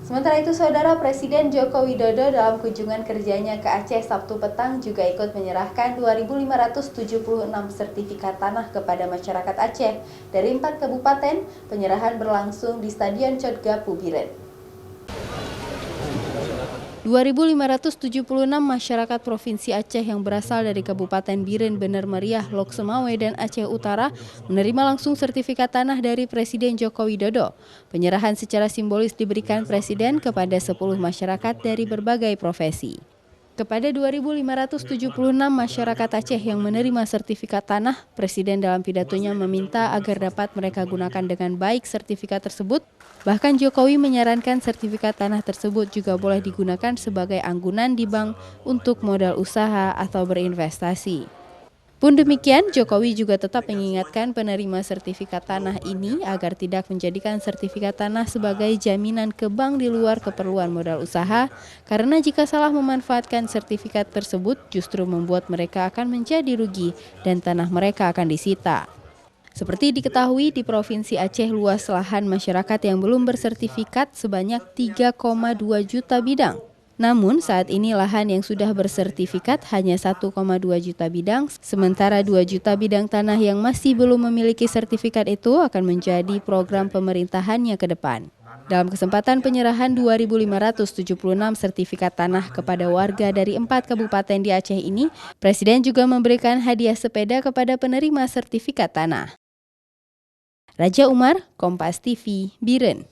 Sementara itu, Saudara, Presiden Joko Widodo dalam kunjungan kerjanya ke Aceh Sabtu petang juga ikut menyerahkan 2.576 sertifikat tanah kepada masyarakat Aceh. Dari 4 kabupaten, penyerahan berlangsung di Stadion Codgapu Biren. 2.576 masyarakat Provinsi Aceh yang berasal dari Kabupaten Biren, Bener Meriah, Lok Semawe, dan Aceh Utara menerima langsung sertifikat tanah dari Presiden Joko Widodo. Penyerahan secara simbolis diberikan Presiden kepada 10 masyarakat dari berbagai profesi. Kepada 2.576 masyarakat Aceh yang menerima sertifikat tanah, Presiden dalam pidatonya meminta agar dapat mereka gunakan dengan baik sertifikat tersebut. Bahkan Jokowi menyarankan sertifikat tanah tersebut juga boleh digunakan sebagai anggunan di bank untuk modal usaha atau berinvestasi. Pun demikian, Jokowi juga tetap mengingatkan penerima sertifikat tanah ini agar tidak menjadikan sertifikat tanah sebagai jaminan ke bank di luar keperluan modal usaha, karena jika salah memanfaatkan sertifikat tersebut justru membuat mereka akan menjadi rugi dan tanah mereka akan disita. Seperti diketahui, di Provinsi Aceh luas lahan masyarakat yang belum bersertifikat sebanyak 3,2 juta bidang. Namun saat ini lahan yang sudah bersertifikat hanya 1,2 juta bidang, sementara 2 juta bidang tanah yang masih belum memiliki sertifikat itu akan menjadi program pemerintahannya ke depan. Dalam kesempatan penyerahan 2.576 sertifikat tanah kepada warga dari 4 kabupaten di Aceh ini, Presiden juga memberikan hadiah sepeda kepada penerima sertifikat tanah. Raja Umar, Kompas TV, Biren.